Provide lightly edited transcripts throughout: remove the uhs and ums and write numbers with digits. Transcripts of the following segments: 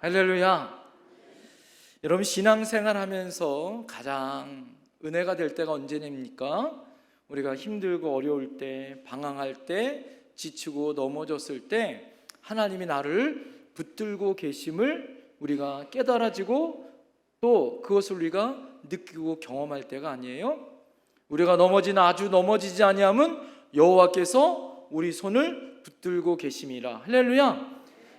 할렐루야. 여러분, 신앙생활 하면서 가장 은혜가 될 때가 언제입니까? 우리가 힘들고 어려울 때, 방황할 때, 지치고 넘어졌을 때 하나님이 나를 붙들고 계심을 우리가 깨달아지고 또 그것을 우리가 느끼고 경험할 때가 아니에요? 우리가 넘어지나 아주 넘어지지 아니함은 여호와께서 우리 손을 붙들고 계심이라. 할렐루야.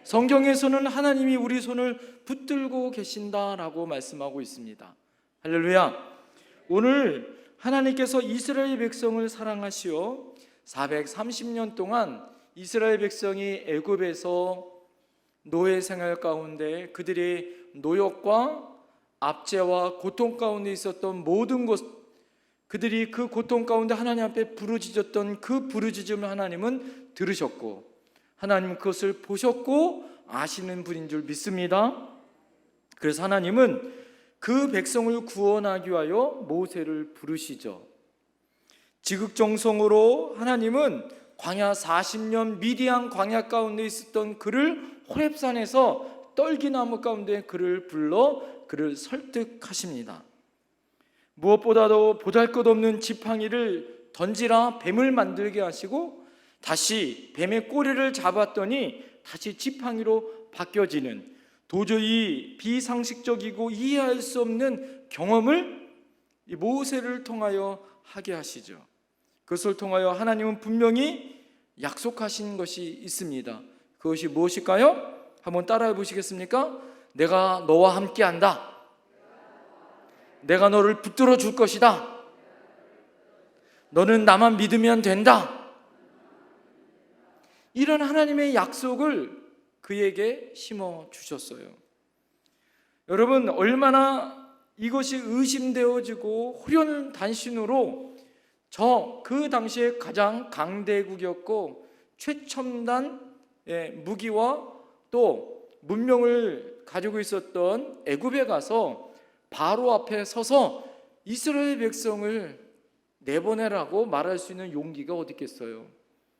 성경에서는 하나님이 우리 손을 붙들고 계신다라고 말씀하고 있습니다. 할렐루야. 오늘 하나님께서 이스라엘 백성을 사랑하시어 430년 동안 이스라엘 백성이 애굽에서 노예 생활 가운데 그들의 노역과 압제와 고통 가운데 있었던 모든 것, 그들이 그 고통 가운데 하나님 앞에 부르짖었던 그 부르짖음을 하나님은 들으셨고 하나님은 그것을 보셨고 아시는 분인 줄 믿습니다. 그래서 하나님은 그 백성을 구원하기 위하여 모세를 부르시죠. 지극정성으로 하나님은 광야 40년 미디안 광야 가운데 있었던 그를 호렙산에서 떨기나무 가운데 그를 불러 그를 설득하십니다. 무엇보다도 보잘것없는 지팡이를 던지라 뱀을 만들게 하시고 다시 뱀의 꼬리를 잡았더니 다시 지팡이로 바뀌어지는 도저히 비상식적이고 이해할 수 없는 경험을 이 모세를 통하여 하게 하시죠. 그것을 통하여 하나님은 분명히 약속하신 것이 있습니다. 그것이 무엇일까요? 한번 따라해 보시겠습니까? 내가 너와 함께 한다. 내가 너를 붙들어 줄 것이다. 너는 나만 믿으면 된다. 이런 하나님의 약속을 그에게 심어 주셨어요. 여러분, 얼마나 이것이 의심되어지고 혼연단신으로 그 당시에 가장 강대국이었고 최첨단 무기와 또 문명을 가지고 있었던 애굽에 가서 바로 앞에 서서 이스라엘 백성을 내보내라고 말할 수 있는 용기가 어디 있겠어요?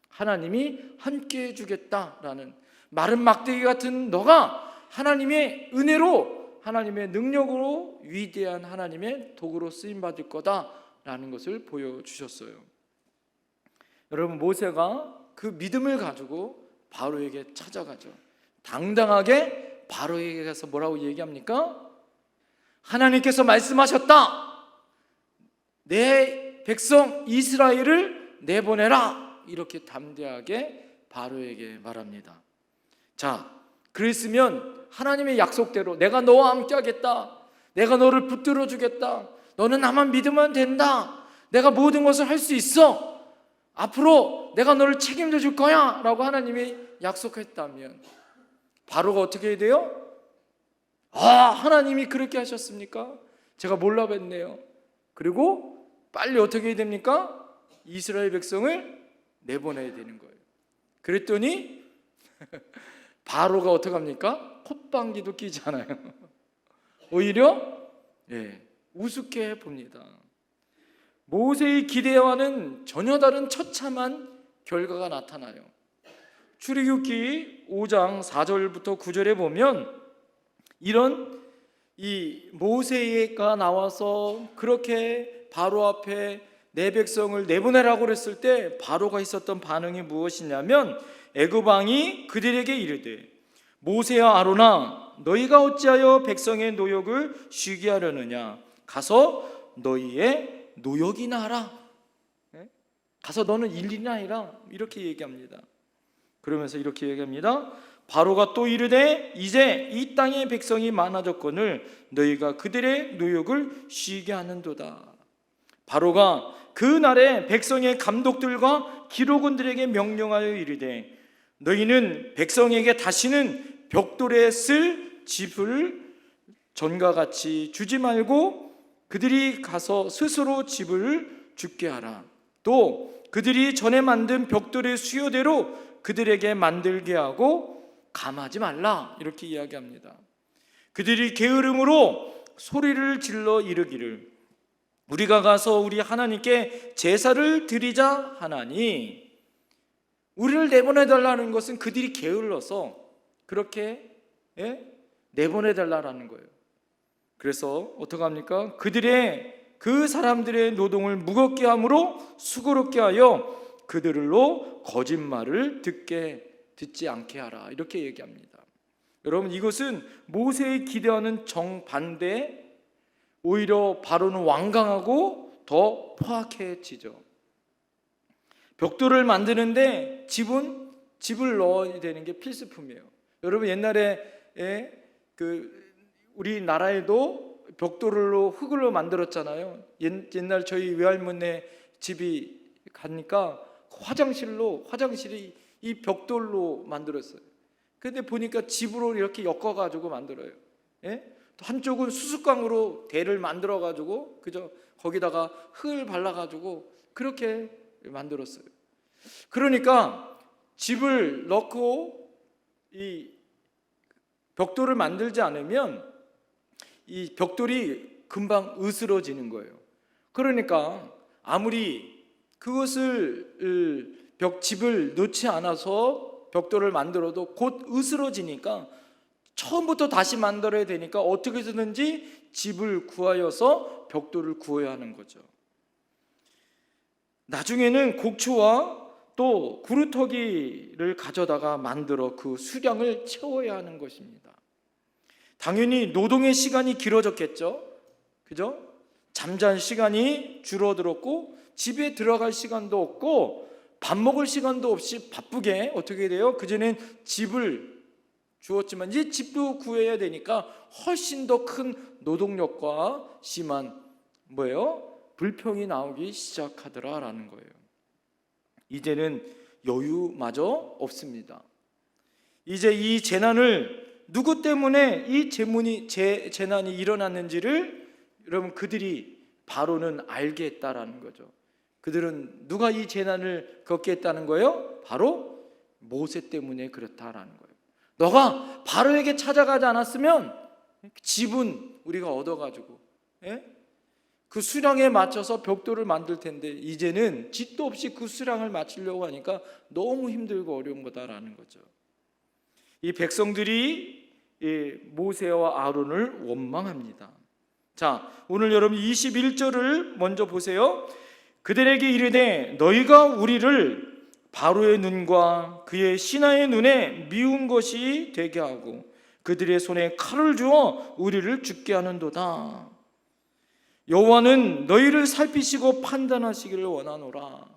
하나님이 함께 해주겠다라는 마른 막대기 같은 너가 하나님의 은혜로 하나님의 능력으로 위대한 하나님의 도구로 쓰임받을 거다라는 것을 보여주셨어요. 여러분, 모세가 그 믿음을 가지고 바로에게 찾아가죠. 당당하게 바로에게 가서 뭐라고 얘기합니까? 하나님께서 말씀하셨다. 내 백성 이스라엘을 내보내라. 이렇게 담대하게 바로에게 말합니다. 자, 그랬으면 하나님의 약속대로 내가 너와 함께 하겠다. 내가 너를 붙들어 주겠다. 너는 나만 믿으면 된다. 내가 모든 것을 할 수 있어. 앞으로 내가 너를 책임져 줄 거야 라고 하나님이 약속했다면 바로가 어떻게 해야 돼요? 하나님이 그렇게 하셨습니까? 제가 몰라 뵀네요. 그리고 빨리 어떻게 해야 됩니까? 이스라엘 백성을 내보내야 되는 거예요. 그랬더니 바로가 어떻게 합니까? 콧방귀도 끼지 않아요. 오히려 우습게 봅니다. 모세의 기대와는 전혀 다른 처참한 결과가 나타나요. 출애굽기 5장 4절부터 9절에 보면 이런 이 모세가 나와서 그렇게 바로 앞에 내 백성을 내보내라고 그랬을 때 바로가 있었던 반응이 무엇이냐면 애굽 왕이 그들에게 이르되 모세와 아론아 너희가 어찌하여 백성의 노역을 쉬게 하려느냐 가서 너희의 노역이나 하라. 가서 너는 일이나 해라. 이렇게 얘기합니다. 그러면서 이렇게 얘기합니다. 바로가 또 이르되 이제 이 땅의 백성이 많아졌거늘 너희가 그들의 노역을 쉬게 하는도다. 바로가 그 날에 백성의 감독들과 기록원들에게 명령하여 이르되 너희는 백성에게 다시는 벽돌에 쓸 집을 전과 같이 주지 말고 그들이 가서 스스로 집을 짓게 하라. 또 그들이 전에 만든 벽돌의 수요대로 그들에게 만들게 하고 감하지 말라. 이렇게 이야기합니다. 그들이 게으름으로 소리를 질러 이르기를 우리가 가서 우리 하나님께 제사를 드리자 하나니 우리를 내보내달라는 것은 그들이 게을러서 그렇게 내보내달라는 거예요. 그래서 어떻게 합니까? 그 사람들의 노동을 무겁게 함으로 수고롭게 하여 그들로 거짓말을 듣지 않게 하라, 이렇게 얘기합니다. 여러분, 이것은 모세의 기대와는 정반대, 오히려 바로는 완강하고 더 포악해지죠. 벽돌을 만드는데 집을 넣어야 되는 게 필수품이에요. 여러분, 옛날에 우리나라에도 벽돌로 흙으로 만들었잖아요. 옛날 저희 외할머니 집이 가니까 화장실이 이 벽돌로 만들었어요. 근데 보니까 집으로 이렇게 엮어가지고 만들어요. 또 한쪽은 수수깡으로 대를 만들어가지고 거기다가 흙을 발라가지고 그렇게 만들었어요. 그러니까 집을 넣고 이 벽돌을 만들지 않으면 이 벽돌이 금방 으스러지는 거예요. 그러니까 아무리 그것을 집을 넣지 않아서 벽돌을 만들어도 곧 으스러지니까 처음부터 다시 만들어야 되니까 어떻게 해서든지 집을 구하여서 벽돌을 구해야 하는 거죠. 나중에는 곡초와 또 구루터기를 가져다가 만들어 그 수량을 채워야 하는 것입니다. 당연히 노동의 시간이 길어졌겠죠. 그죠? 잠잘 시간이 줄어들었고 집에 들어갈 시간도 없고 밥 먹을 시간도 없이 바쁘게 어떻게 돼요? 그전엔 집을 주었지만 이제 집도 구해야 되니까 훨씬 더 큰 노동력과 심한 불평이 나오기 시작하더라라는 거예요. 이제는 여유마저 없습니다. 이제 이 재난을 누구 때문에 이 재난이 일어났는지를 여러분 그들이 바로는 알게 했다라는 거죠. 그들은 누가 이 재난을 겪게 했다는 거예요? 바로 모세 때문에 그렇다라는 거예요. 너가 바로에게 찾아가지 않았으면 집은 우리가 얻어가지고 그 수량에 맞춰서 벽돌을 만들 텐데 이제는 집도 없이 그 수량을 맞추려고 하니까 너무 힘들고 어려운 거다라는 거죠. 이 백성들이 모세와 아론을 원망합니다. 자, 오늘 여러분 21절을 먼저 보세요. 그들에게 이르되 너희가 우리를 바로의 눈과 그의 신하의 눈에 미운 것이 되게 하고 그들의 손에 칼을 주어 우리를 죽게 하는도다. 여호와는 너희를 살피시고 판단하시기를 원하노라.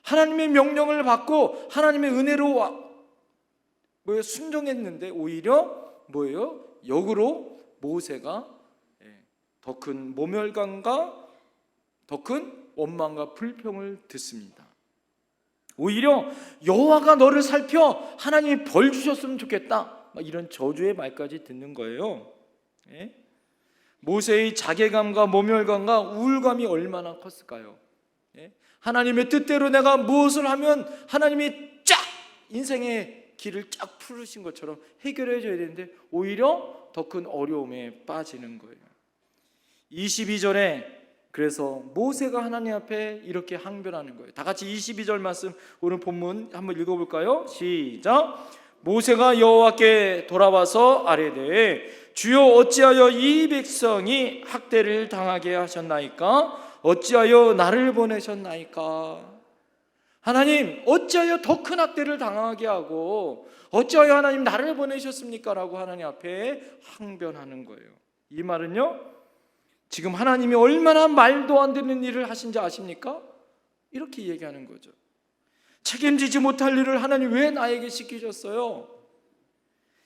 하나님의 명령을 받고 하나님의 은혜로 순종했는데 오히려 역으로 모세가 더 큰 모멸감과 더 큰 원망과 불평을 듣습니다. 오히려 여호와가 너를 살펴 하나님이 벌 주셨으면 좋겠다, 이런 저주의 말까지 듣는 거예요. 모세의 자괴감과 모멸감과 우울감이 얼마나 컸을까요? 하나님의 뜻대로 내가 무엇을 하면 하나님이 쫙 인생의 길을 쫙 풀으신 것처럼 해결해 줘야 되는데 오히려 더 큰 어려움에 빠지는 거예요. 22절에 그래서 모세가 하나님 앞에 이렇게 항변하는 거예요. 다 같이 22절 말씀 오늘 본문 한번 읽어볼까요? 시작. 모세가 여호와께 돌아와서 아뢰되 주여 어찌하여 이 백성이 학대를 당하게 하셨나이까? 어찌하여 나를 보내셨나이까? 하나님, 어찌하여 더 큰 학대를 당하게 하고 어찌하여 하나님 나를 보내셨습니까? 라고 하나님 앞에 항변하는 거예요. 이 말은요, 지금 하나님이 얼마나 말도 안 되는 일을 하신지 아십니까? 이렇게 얘기하는 거죠. 책임지지 못할 일을 하나님 왜 나에게 시키셨어요?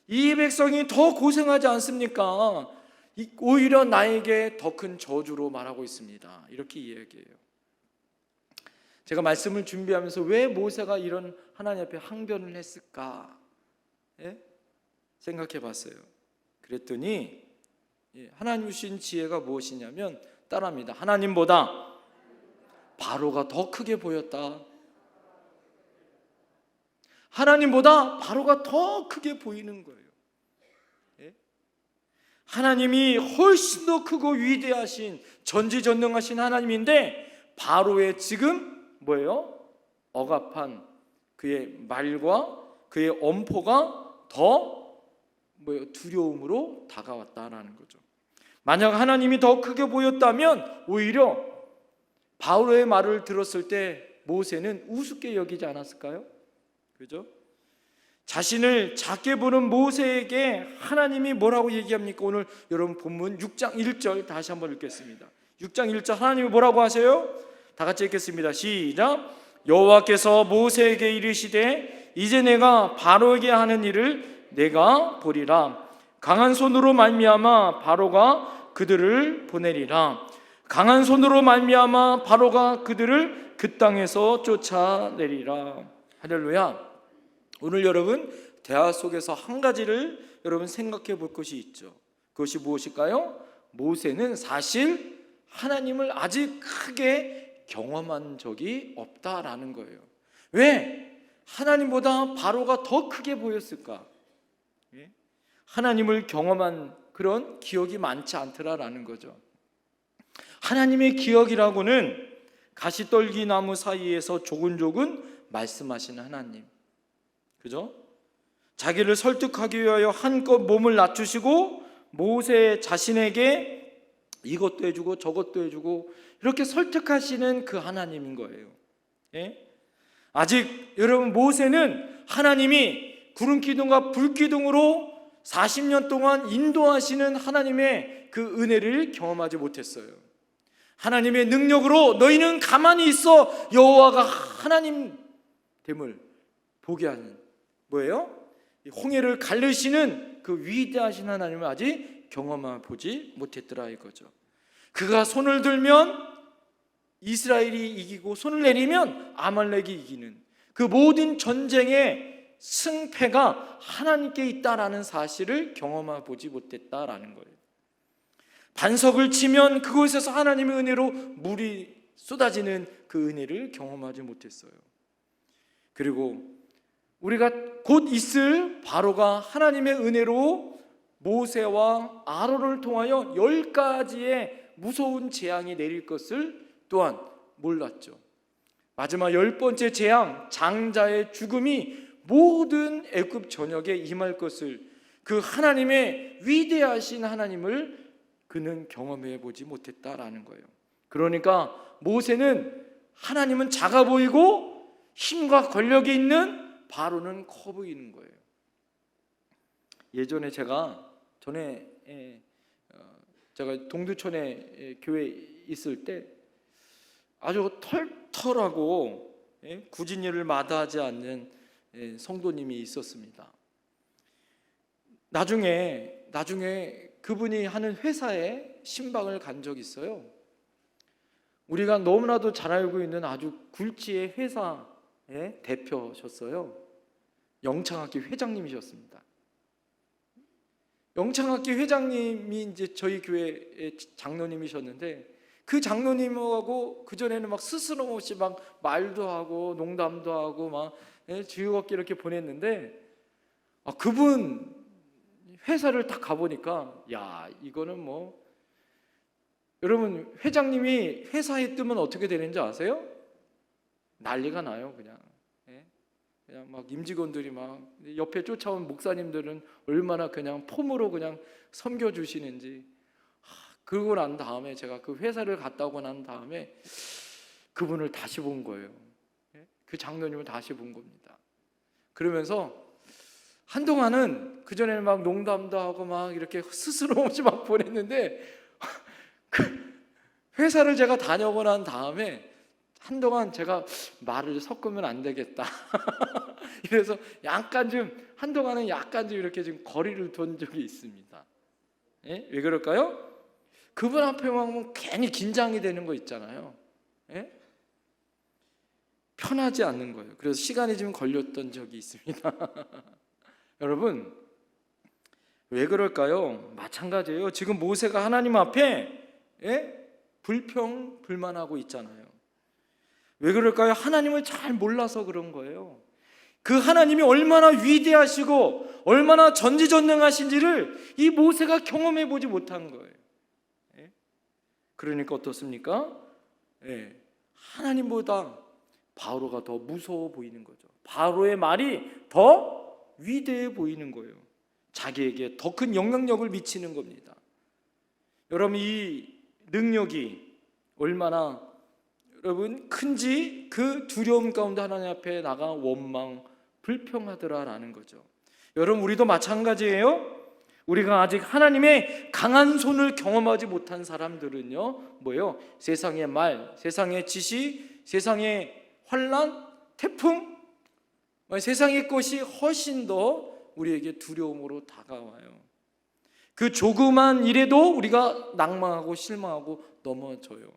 이 백성이 더 고생하지 않습니까? 오히려 나에게 더 큰 저주로 말하고 있습니다. 이렇게 이야기해요. 제가 말씀을 준비하면서 왜 모세가 이런 하나님 앞에 항변을 했을까 생각해 봤어요. 그랬더니 하나님 주신 지혜가 무엇이냐면 따라합니다. 하나님보다 바로가 더 크게 보였다. 하나님보다 바로가 더 크게 보이는 거예요. 하나님이 훨씬 더 크고 위대하신 전지전능하신 하나님인데 바로의 지금 억압한 그의 말과 그의 엄포가 더 두려움으로 다가왔다라는 거죠. 만약 하나님이 더 크게 보였다면 오히려 바로의 말을 들었을 때 모세는 우습게 여기지 않았을까요? 그죠? 자신을 작게 보는 모세에게 하나님이 뭐라고 얘기합니까? 오늘 여러분 본문 6장 1절 다시 한번 읽겠습니다. 6장 1절 하나님이 뭐라고 하세요? 다 같이 읽겠습니다. 시작. 여호와께서 모세에게 이르시되 이제 내가 바로에게 하는 일을 내가 보리라. 강한 손으로 말미암아 바로가 그들을 보내리라. 강한 손으로 말미암아 바로가 그들을 그 땅에서 쫓아내리라. 할렐루야. 오늘 여러분 대화 속에서 한 가지를 여러분 생각해 볼 것이 있죠. 그것이 무엇일까요? 모세는 사실 하나님을 아직 크게 경험한 적이 없다라는 거예요. 왜? 하나님보다 바로가 더 크게 보였을까? 하나님을 경험한 그런 기억이 많지 않더라라는 거죠. 하나님의 기억이라고는 가시떨기 나무 사이에서 조근조근 말씀하시는 하나님, 그죠? 자기를 설득하기 위하여 한껏 몸을 낮추시고 모세 자신에게 이것도 해주고 저것도 해주고 이렇게 설득하시는 그 하나님인 거예요. 예? 아직 여러분 모세는 하나님이 구름 기둥과 불 기둥으로 40년 동안 인도하시는 하나님의 그 은혜를 경험하지 못했어요. 하나님의 능력으로 너희는 가만히 있어 여호와가 하나님 됨을 보게 하는 뭐예요? 홍해를 가르시는 그 위대하신 하나님을 아직 경험해보지 못했더라 이거죠. 그가 손을 들면 이스라엘이 이기고 손을 내리면 아말렉이 이기는 그 모든 전쟁의 승패가 하나님께 있다라는 사실을 경험해보지 못했다라는 거예요. 반석을 치면 그곳에서 하나님의 은혜로 물이 쏟아지는 그 은혜를 경험하지 못했어요. 그리고 우리가 곧 있을 바로가 하나님의 은혜로 모세와 아론을 통하여 10가지의 무서운 재앙이 내릴 것을 또한 몰랐죠. 마지막 10번째 재앙, 장자의 죽음이 모든 애굽 전역에 임할 것을 그 하나님의 위대하신 하나님을 그는 경험해 보지 못했다라는 거예요. 그러니까 모세는 하나님은 작아 보이고 힘과 권력이 있는 바로는 커 보이는 거예요. 예전에 제가 동두천에 교회 있을 때 아주 털털하고 굳은 일을 마다하지 않는 성도님이 있었습니다. 나중에 그분이 하는 회사에 신방을 간 적이 있어요. 우리가 너무나도 잘 알고 있는 아주 굴지의 회사의 대표셨어요. 영창학교 회장님이셨습니다. 영창학교 회장님이 이제 저희 교회의 장로님이셨는데 그 장로님하고 그전에는 막 스스럼 없이 막 말도 하고 농담도 하고 막 즐겁게 이렇게 보냈는데 그분 회사를 딱 가보니까 야 이거는 뭐 여러분 회장님이 회사에 뜨면 어떻게 되는지 아세요? 난리가 나요. 그냥 막 임직원들이 막 옆에 쫓아온 목사님들은 얼마나 그냥 폼으로 그냥 섬겨주시는지. 그러고 난 다음에 제가 그 회사를 갔다 오고 난 다음에 그분을 다시 본 거예요. 그 장로님을 다시 본 겁니다. 그러면서 한동안은 그전에는 막 농담도 하고 막 이렇게 스스럼 없이 막 보냈는데 그 회사를 제가 다녀오고 난 다음에 한동안 제가 말을 섞으면 안 되겠다. 그래서 한동안은 약간 좀 이렇게 좀 거리를 둔 적이 있습니다. 왜 그럴까요? 그분 앞에 오면 괜히 긴장이 되는 거 있잖아요. 편하지 않는 거예요. 그래서 시간이 좀 걸렸던 적이 있습니다. 여러분 왜 그럴까요? 마찬가지예요. 지금 모세가 하나님 앞에 불평불만하고 있잖아요. 왜 그럴까요? 하나님을 잘 몰라서 그런 거예요. 그 하나님이 얼마나 위대하시고 얼마나 전지전능하신지를 이 모세가 경험해 보지 못한 거예요. 그러니까 어떻습니까? 하나님보다 바로가 더 무서워 보이는 거죠. 바로의 말이 더 위대해 보이는 거예요. 자기에게 더 큰 영향력을 미치는 겁니다. 여러분, 이 능력이 얼마나 여러분 큰지 그 두려움 가운데 하나님 앞에 나가 원망 불평하더라라는 거죠. 여러분, 우리도 마찬가지예요. 우리가 아직 하나님의 강한 손을 경험하지 못한 사람들은요, 뭐예요? 세상의 말, 세상의 지시, 세상의 환란, 태풍, 세상의 것이 훨씬 더 우리에게 두려움으로 다가와요. 그 조그만 일에도 우리가 낭망하고 실망하고 넘어져요.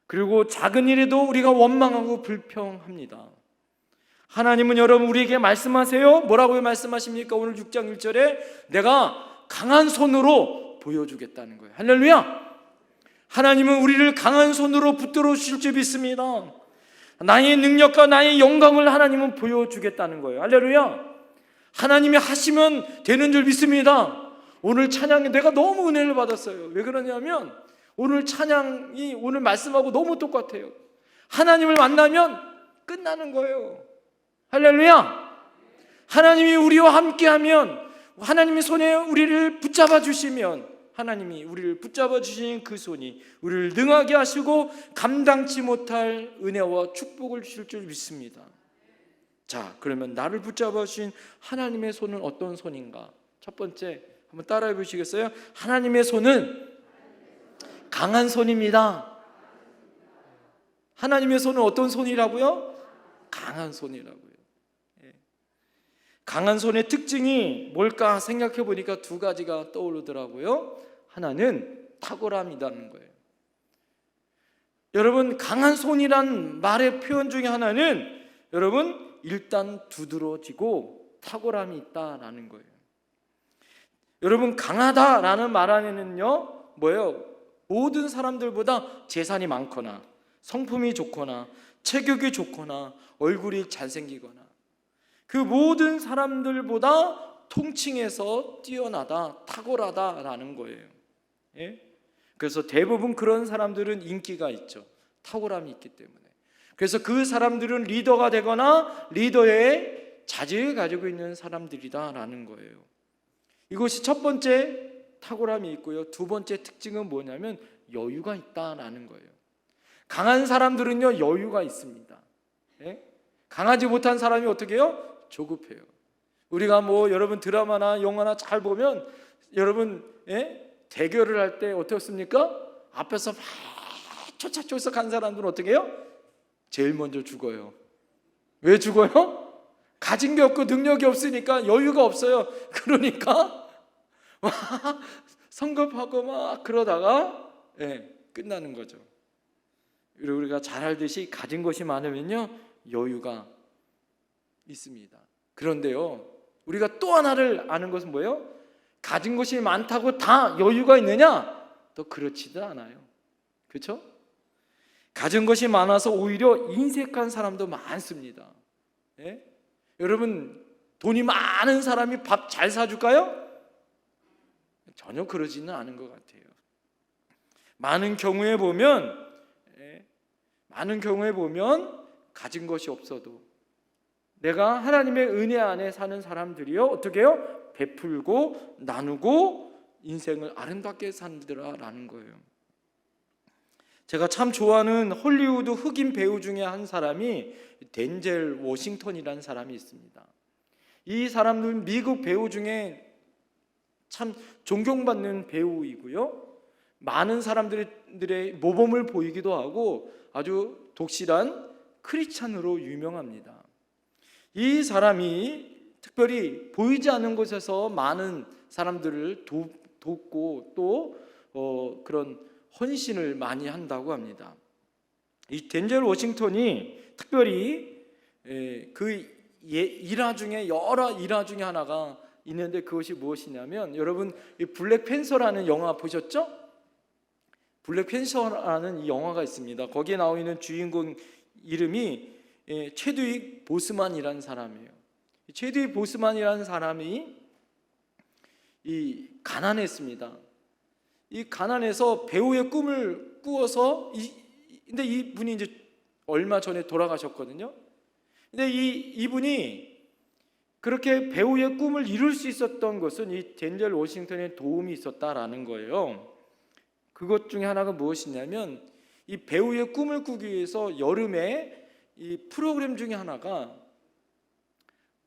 그리고 작은 일에도 우리가 원망하고 불평합니다. 하나님은 여러분 우리에게 말씀하세요. 뭐라고 말씀하십니까? 오늘 6장 1절에 내가 강한 손으로 보여주겠다는 거예요. 할렐루야! 하나님은 우리를 강한 손으로 붙들어 주실 줄 믿습니다. 나의 능력과 나의 영광을 하나님은 보여주겠다는 거예요. 할렐루야! 하나님이 하시면 되는 줄 믿습니다. 오늘 찬양에 내가 너무 은혜를 받았어요. 왜 그러냐면 오늘 찬양이 오늘 말씀하고 너무 똑같아요. 하나님을 만나면 끝나는 거예요. 할렐루야! 하나님이 우리와 함께하면, 하나님의 손에 우리를 붙잡아 주시면, 하나님이 우리를 붙잡아 주신 그 손이 우리를 능하게 하시고 감당치 못할 은혜와 축복을 주실 줄 믿습니다. 자, 그러면 나를 붙잡아 주신 하나님의 손은 어떤 손인가? 첫 번째 한번 따라해 보시겠어요? 하나님의 손은 강한 손입니다. 하나님의 손은 어떤 손이라고요? 강한 손이라고요. 강한 손의 특징이 뭘까 생각해 보니까 두 가지가 떠오르더라고요. 하나는 탁월함이라는 거예요. 여러분, 강한 손이란 말의 표현 중에 하나는 여러분 일단 두드러지고 탁월함이 있다라는 거예요. 여러분, 강하다라는 말 안에는요 뭐예요? 모든 사람들보다 재산이 많거나 성품이 좋거나 체격이 좋거나 얼굴이 잘생기거나 그 모든 사람들보다 통칭해서 뛰어나다, 탁월하다라는 거예요. 예? 그래서 대부분 그런 사람들은 인기가 있죠. 탁월함이 있기 때문에. 그래서 그 사람들은 리더가 되거나 리더의 자질을 가지고 있는 사람들이다라는 거예요. 이것이 첫 번째 탁월함이 있고요. 두 번째 특징은 뭐냐면 여유가 있다라는 거예요. 강한 사람들은요 여유가 있습니다. 예? 강하지 못한 사람이 어떻게 해요? 조급해요. 우리가 뭐 여러분 드라마나 영화나 잘 보면 여러분 대결을 할 때 어떻습니까? 앞에서 막 쫓아쫓아 간 사람들은 어떻게 해요? 제일 먼저 죽어요. 왜 죽어요? 가진 게 없고 능력이 없으니까 여유가 없어요. 그러니까 막 성급하고 막 그러다가 끝나는 거죠. 우리가 잘 알듯이 가진 것이 많으면요 여유가 있습니다. 그런데요 우리가 또 하나를 아는 것은 뭐예요? 가진 것이 많다고 다 여유가 있느냐? 또 그렇지도 않아요. 그렇죠? 가진 것이 많아서 오히려 인색한 사람도 많습니다. 여러분 돈이 많은 사람이 밥 잘 사줄까요? 전혀 그러지는 않은 것 같아요. 많은 경우에 보면 가진 것이 없어도 내가 하나님의 은혜 안에 사는 사람들이요 어떻게 해요? 베풀고 나누고 인생을 아름답게 산다라는 거예요. 제가 참 좋아하는 헐리우드 흑인 배우 중에 한 사람이 덴젤 워싱턴이라는 사람이 있습니다. 이 사람은 미국 배우 중에 참 존경받는 배우이고요. 많은 사람들의 모범을 보이기도 하고 아주 독실한 크리스찬으로 유명합니다. 이 사람이 특별히 보이지 않는 곳에서 많은 사람들을 돕고 또 그런 헌신을 많이 한다고 합니다. 이 덴젤 워싱턴이 특별히 그 일화 중에 여러 일화 중에 하나가 있는데 그것이 무엇이냐면 여러분 이 블랙팬서라는 영화 보셨죠? 블랙팬서라는 이 영화가 있습니다. 거기에 나와 있는 주인공 이름이 체드윅 보스만이라는 사람이에요. 체드윅 보스만이라는 사람이 이 가난했습니다. 이 가난해서 배우의 꿈을 꾸어서 근데 이분이 이제 얼마 전에 돌아가셨거든요. 근데 이분이 그렇게 배우의 꿈을 이룰 수 있었던 것은 이 덴젤 워싱턴의 도움이 있었다라는 거예요. 그것 중에 하나가 무엇이냐면 이 배우의 꿈을 꾸기 위해서 여름에 이 프로그램 중에 하나가,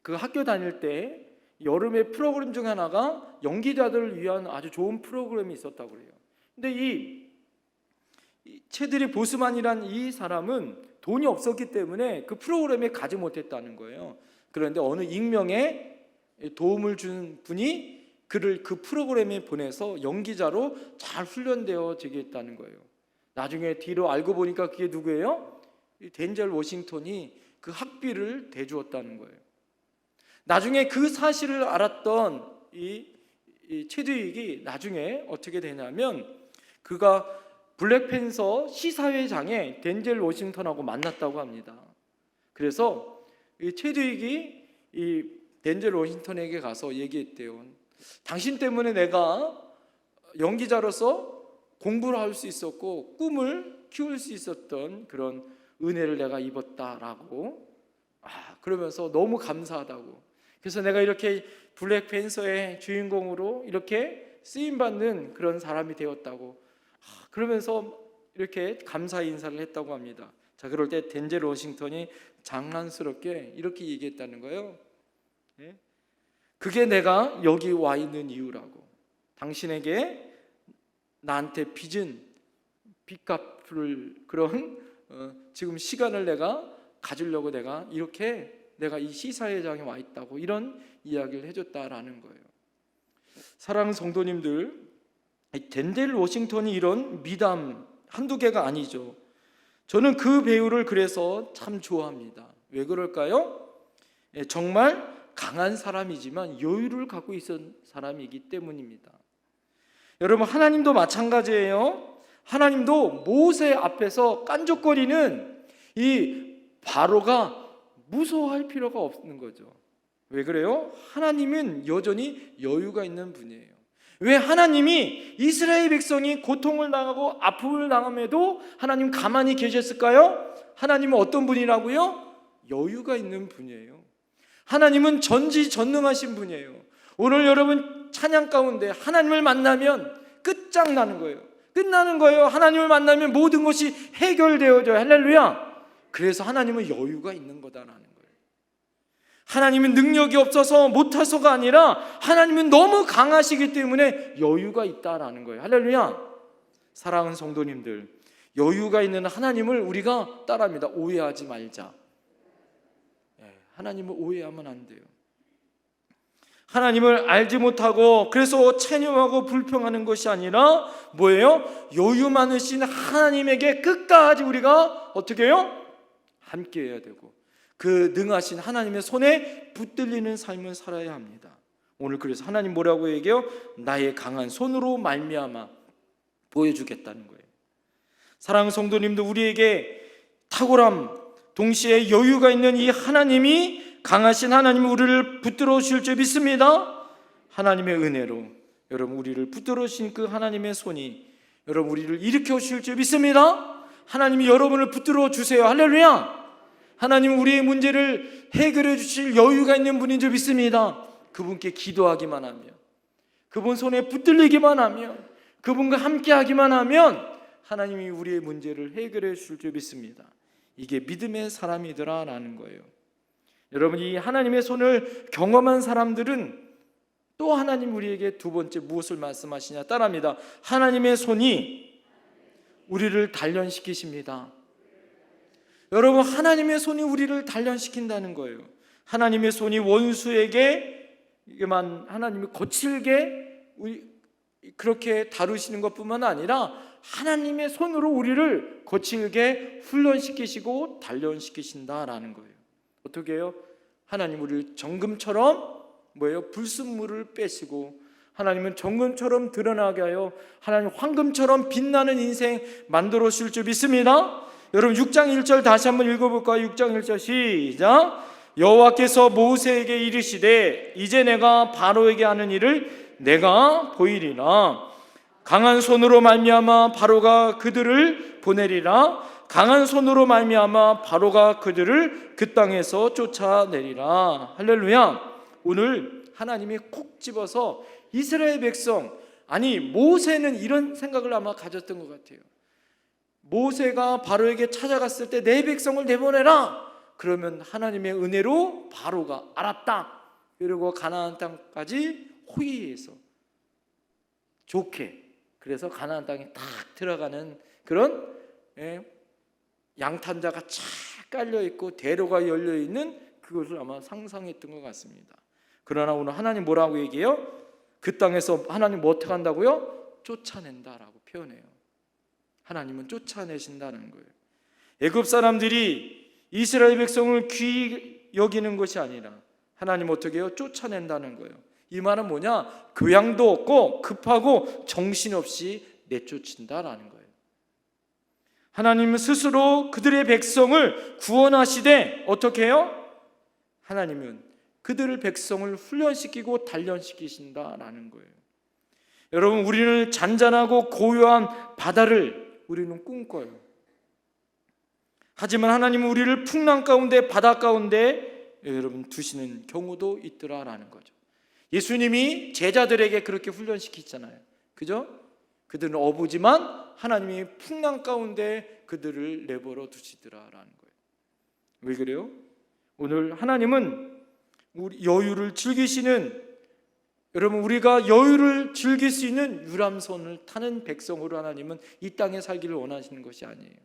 그 학교 다닐 때 여름의 프로그램 중에 하나가 연기자들을 위한 아주 좋은 프로그램이 있었다고 그래요. 근데 이 체드리 보스만이란 이 사람은 돈이 없었기 때문에 그 프로그램에 가지 못했다는 거예요. 그런데 어느 익명의 도움을 준 분이 그를 그 프로그램에 보내서 연기자로 잘 훈련되어지게 했다는 거예요. 나중에 뒤로 알고 보니까 그게 누구예요? 덴젤 워싱턴이 그 학비를 대주었다는 거예요. 나중에 그 사실을 알았던 이 체드윅이 나중에 어떻게 되냐면 그가 블랙팬서 시사회장에 덴젤 워싱턴하고 만났다고 합니다. 그래서 이 체드윅이 이 덴젤 워싱턴에게 가서 얘기했대요. 당신 때문에 내가 연기자로서 공부를 할 수 있었고 꿈을 키울 수 있었던 그런 은혜를 내가 입었다라고, 그러면서 너무 감사하다고. 그래서 내가 이렇게 블랙팬서의 주인공으로 이렇게 쓰임받는 그런 사람이 되었다고, 그러면서 이렇게 감사 인사를 했다고 합니다. 자, 그럴 때 덴젤 워싱턴이 장난스럽게 이렇게 얘기했다는 거예요. 그게 내가 여기 와 있는 이유라고. 당신에게 나한테 빚은 빚 갚을 그런 지금 시간을 내가 가지려고 내가 이 시사회장에 와 있다고, 이런 이야기를 해줬다라는 거예요. 사랑하는 성도님들, 덴젤 워싱턴이 이런 미담 한두 개가 아니죠. 저는 그 배우를 그래서 참 좋아합니다. 왜 그럴까요? 정말 강한 사람이지만 여유를 갖고 있었던 사람이기 때문입니다. 여러분, 하나님도 마찬가지예요. 하나님도 모세 앞에서 깐족거리는 이 바로가 무서워할 필요가 없는 거죠. 왜 그래요? 하나님은 여전히 여유가 있는 분이에요. 왜 하나님이 이스라엘 백성이 고통을 당하고 아픔을 당함에도 하나님 가만히 계셨을까요? 하나님은 어떤 분이라고요? 여유가 있는 분이에요. 하나님은 전지전능하신 분이에요. 오늘 여러분 찬양 가운데 하나님을 만나면 끝장나는 거예요. 끝나는 거예요. 하나님을 만나면 모든 것이 해결되어져요. 할렐루야. 그래서 하나님은 여유가 있는 거다라는 거예요. 하나님은 능력이 없어서 못해서가 아니라 하나님은 너무 강하시기 때문에 여유가 있다라는 거예요. 할렐루야. 사랑하는 성도님들, 여유가 있는 하나님을 우리가 따라합니다. 오해하지 말자. 하나님을 오해하면 안 돼요. 하나님을 알지 못하고 그래서 체념하고 불평하는 것이 아니라 뭐예요? 여유 많으신 하나님에게 끝까지 우리가 어떻게 해요? 함께 해야 되고 그 능하신 하나님의 손에 붙들리는 삶을 살아야 합니다. 오늘 그래서 하나님 뭐라고 얘기해요? 나의 강한 손으로 말미암아 보여주겠다는 거예요. 사랑하는 성도님들, 우리에게 탁월함 동시에 여유가 있는 이 하나님이, 강하신 하나님이 우리를 붙들어 주실 줄 믿습니다. 하나님의 은혜로 여러분 우리를 붙들어 주신 그 하나님의 손이 여러분 우리를 일으켜 주실 줄 믿습니다. 하나님이 여러분을 붙들어 주세요. 할렐루야. 하나님은 우리의 문제를 해결해 주실 여유가 있는 분인 줄 믿습니다. 그분께 기도하기만 하면, 그분 손에 붙들리기만 하면, 그분과 함께 하기만 하면 하나님이 우리의 문제를 해결해 주실 줄 믿습니다. 이게 믿음의 사람이더라라는 거예요. 여러분, 이 하나님의 손을 경험한 사람들은 또 하나님 우리에게 두 번째 무엇을 말씀하시냐 따라합니다. 하나님의 손이 우리를 단련시키십니다. 여러분, 하나님의 손이 우리를 단련시킨다는 거예요. 하나님의 손이 원수에게만 하나님이 거칠게 그렇게 다루시는 것뿐만 아니라 하나님의 손으로 우리를 거칠게 훈련시키시고 단련시키신다라는 거예요. 어떻게 해요? 하나님 우리를 정금처럼 불순물을 빼시고 하나님은 정금처럼 드러나게 하여 하나님 황금처럼 빛나는 인생 만들어 주실 줄 믿습니다. 여러분 6장 1절 다시 한번 읽어볼까요? 6장 1절 시작. 여호와께서 모세에게 이르시되 이제 내가 바로에게 하는 일을 내가 보이리라. 강한 손으로 말미암아 바로가 그들을 보내리라. 강한 손으로 말미암아 바로가 그들을 그 땅에서 쫓아내리라. 할렐루야. 오늘 하나님이 콕 집어서 이스라엘 백성, 아니 모세는 이런 생각을 아마 가졌던 것 같아요. 모세가 바로에게 찾아갔을 때 내 백성을 내보내라. 그러면 하나님의 은혜로 바로가 알았다. 그리고 가나안 땅까지 호의해서 좋게, 그래서 가나안 땅에 딱 들어가는 그런 양탄자가 쫙 깔려 있고 대로가 열려 있는 그것을 아마 상상했던 것 같습니다. 그러나 오늘 하나님 뭐라고 얘기해요? 그 땅에서 하나님 뭐 어떻게 한다고요? 쫓아낸다라고 표현해요. 하나님은 쫓아내신다는 거예요. 애굽 사람들이 이스라엘 백성을 귀히 여기는 것이 아니라 하나님 어떻게 해요? 쫓아낸다는 거예요. 이 말은 뭐냐? 교양도 없고 급하고 정신없이 내쫓는다라는 거예요. 하나님은 스스로 그들의 백성을 구원하시되 어떻게 해요? 하나님은 그들의 백성을 훈련시키고 단련시키신다라는 거예요. 여러분, 우리는 잔잔하고 고요한 바다를 우리는 꿈꿔요. 하지만 하나님은 우리를 풍랑 가운데, 바다 가운데 여러분 두시는 경우도 있더라라는 거죠. 예수님이 제자들에게 그렇게 훈련시키잖아요. 그죠? 그들은 어부지만 하나님이 풍랑 가운데 그들을 내버려 두시더라라는 거예요. 왜 그래요? 오늘 하나님은 우리 여유를 즐기시는, 여러분 우리가 여유를 즐길 수 있는 유람선을 타는 백성으로 하나님은 이 땅에 살기를 원하시는 것이 아니에요.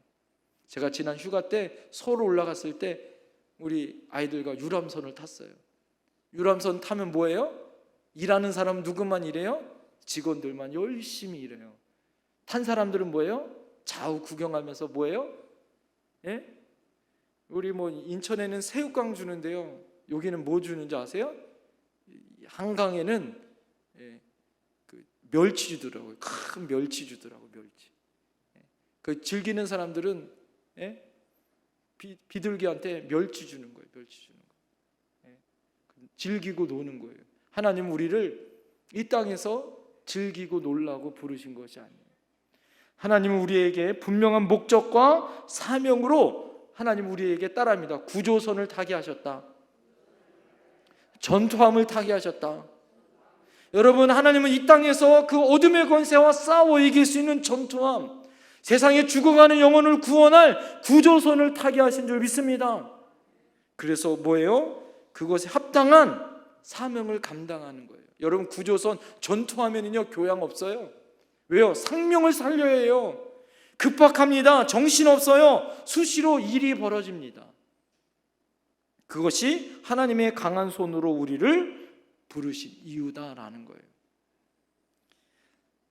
제가 지난 휴가 때 서울 올라갔을 때 우리 아이들과 유람선을 탔어요. 유람선 타면 뭐예요? 일하는 사람 누구만 일해요? 직원들만 열심히 일해요. 탄 사람들은 뭐예요? 좌우 구경하면서 뭐예요? 예? 우리 뭐 인천에는 새우깡 주는데요, 여기는 뭐 주는지 아세요? 한강에는 그 멸치 주더라고요. 큰 멸치 주더라고요. 멸치. 그 즐기는 사람들은 비둘기한테 멸치 주는 거예요. 멸치 주는 거. 즐기고 노는 거예요. 하나님은 우리를 이 땅에서 즐기고 놀라고 부르신 것이 아니에요. 하나님은 우리에게 분명한 목적과 사명으로 하나님 우리에게 따릅니다. 구조선을 타게 하셨다. 전투함을 타게 하셨다. 여러분, 하나님은 이 땅에서 그 어둠의 권세와 싸워 이길 수 있는 전투함, 세상에 죽어가는 영혼을 구원할 구조선을 타게 하신 줄 믿습니다. 그래서 뭐예요? 그것에 합당한 사명을 감당하는 거예요. 여러분, 구조선 전투하면은요 교양 없어요. 왜요? 생명을 살려야 해요. 급박합니다. 정신없어요. 수시로 일이 벌어집니다. 그것이 하나님의 강한 손으로 우리를 부르신 이유다라는 거예요.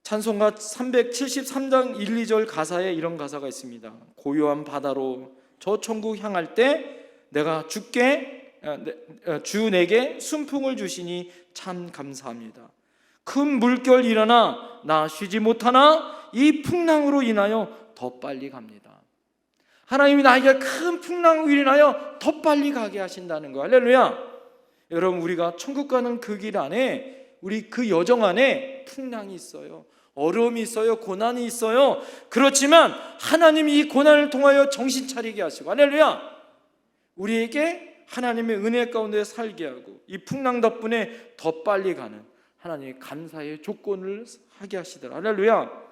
찬송가 373장 1, 2절 가사에 이런 가사가 있습니다. 고요한 바다로 저 천국 향할 때 내가 주 내게 순풍을 주시니 참 감사합니다. 큰 물결 일어나 나 쉬지 못하나 이 풍랑으로 인하여 더 빨리 갑니다. 하나님이 나에게 큰 풍랑으로 인하여 더 빨리 가게 하신다는 거예요. 할렐루야. 여러분, 우리가 천국 가는 그 길 안에, 우리 그 여정 안에 풍랑이 있어요. 어려움이 있어요. 고난이 있어요. 그렇지만 하나님이 이 고난을 통하여 정신 차리게 하시고, 할렐루야, 우리에게 하나님의 은혜 가운데 살게 하고 이 풍랑 덕분에 더 빨리 가는 하나님의 감사의 조건을 하게 하시더라. 할렐루야.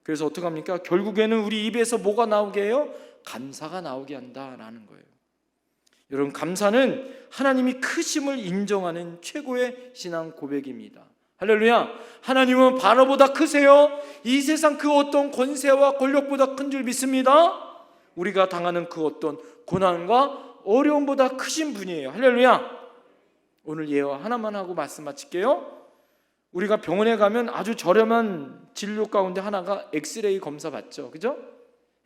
그래서 어떻게 합니까? 결국에는 우리 입에서 뭐가 나오게 해요? 감사가 나오게 한다라는 거예요. 여러분, 감사는 하나님이 크심을 인정하는 최고의 신앙 고백입니다. 할렐루야. 하나님은 바로보다 크세요. 이 세상 그 어떤 권세와 권력보다 큰 줄 믿습니다. 우리가 당하는 그 어떤 고난과 어려움보다 크신 분이에요. 할렐루야. 오늘 예화 하나만 하고 말씀 마칠게요. 우리가 병원에 가면 아주 저렴한 진료 가운데 하나가 엑스레이 검사 받죠. 그죠?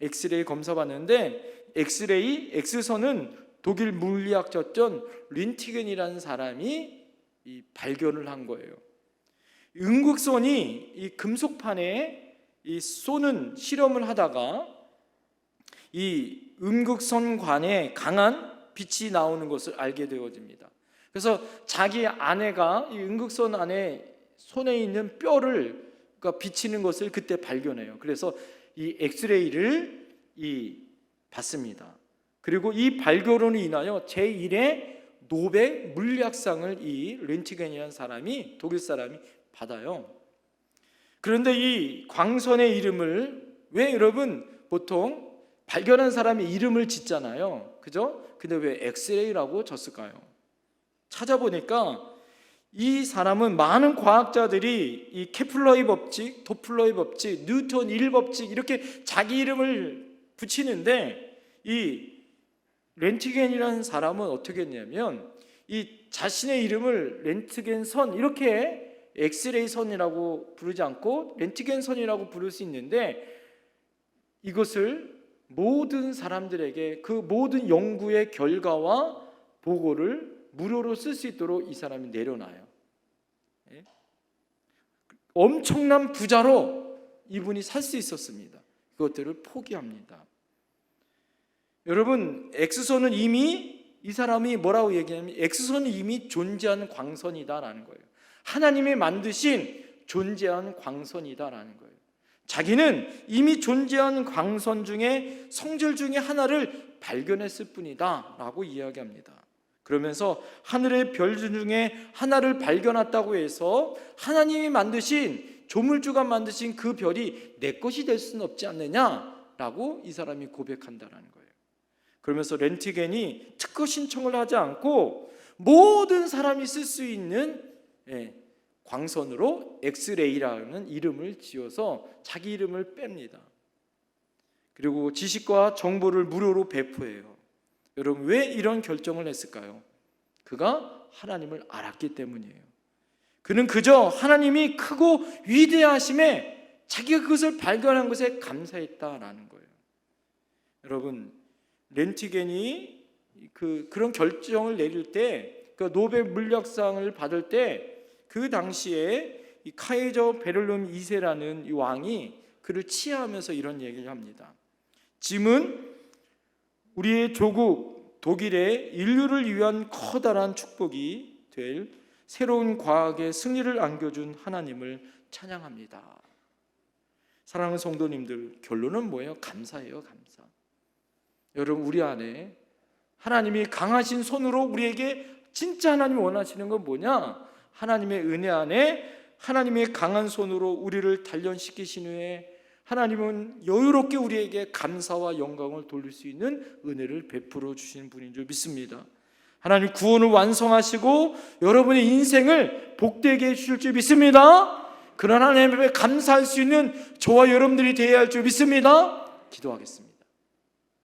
엑스레이 검사 받는데 X선은 독일 물리학자였던 린티겐이라는 사람이 발견을 한 거예요. 음극선이 이 금속판에 쏘는 실험을 하다가 이 음극선관에 강한 빛이 나오는 것을 알게 되어집니다. 그래서 자기 아내가 이 음극선 안에 손에 있는 뼈를 비치는 것을 그때 발견해요. 그래서 이 엑스레이를 받습니다. 그리고 이 발견으로 인하여 제1의 노벨 물리학상을 이 렌트겐이라는 사람이, 독일 사람이 받아요. 그런데 이 광선의 이름을 왜 여러분 보통 발견한 사람의 이름을 짓잖아요, 그죠? 근데 왜 엑스레이라고 졌을까요? 찾아보니까 이 사람은 많은 과학자들이 이 케플러의 법칙, 도플러의 법칙, 뉴턴 1법칙 이렇게 자기 이름을 붙이는데, 이 렌트겐이라는 사람은 어떻게 했냐면 이 자신의 이름을 렌트겐 선, 이렇게 엑스레이 선이라고 부르지 않고 렌트겐 선이라고 부를 수 있는데, 이것을 모든 사람들에게 그 모든 연구의 결과와 보고를 무료로 쓸 수 있도록 이 사람이 내려놔요. 엄청난 부자로 이분이 살 수 있었습니다. 그것들을 포기합니다. 여러분, X선은 이미, 이 사람이 뭐라고 얘기하냐면 X선은 이미 존재하는 광선이다라는 거예요. 하나님이 만드신 존재하는 광선이다라는 거예요. 자기는 이미 존재하는 광선 중에 성질 중에 하나를 발견했을 뿐이다 라고 이야기합니다. 그러면서 하늘의 별 중에 하나를 발견했다고 해서 하나님이 만드신, 조물주가 만드신 그 별이 내 것이 될 수는 없지 않느냐라고 이 사람이 고백한다는 거예요. 그러면서 렌트겐이 특허 신청을 하지 않고 모든 사람이 쓸 수 있는 광선으로 엑스레이라는 이름을 지어서 자기 이름을 뺍니다. 그리고 지식과 정보를 무료로 배포해요. 여러분, 왜 이런 결정을 했을까요? 그가 하나님을 알았기 때문이에요. 그는 그저 하나님이 크고 위대하심에 자기가 그것을 발견한 것에 감사했다라는 거예요. 여러분, 렌트겐이 그런 결정을 내릴 때, 그 노벨 물리학상을 받을 때, 그 당시에 이 카이저 베를름 2세라는 이 왕이 그를 치하하면서 이런 얘기를 합니다. 짐은 우리의 조국 독일의 인류를 위한 커다란 축복이 될 새로운 과학의 승리를 안겨준 하나님을 찬양합니다. 사랑하는 성도님들, 결론은 뭐예요? 감사예요, 감사. 여러분, 우리 안에 하나님이 강하신 손으로 우리에게 진짜 하나님이 원하시는 건 뭐냐? 하나님의 은혜 안에 하나님의 강한 손으로 우리를 단련시키신 후에 하나님은 여유롭게 우리에게 감사와 영광을 돌릴 수 있는 은혜를 베풀어 주시는 분인 줄 믿습니다. 하나님 구원을 완성하시고 여러분의 인생을 복되게 해주실 줄 믿습니다. 그런 하나님 앞에 감사할 수 있는 저와 여러분들이 되어야 할 줄 믿습니다. 기도하겠습니다.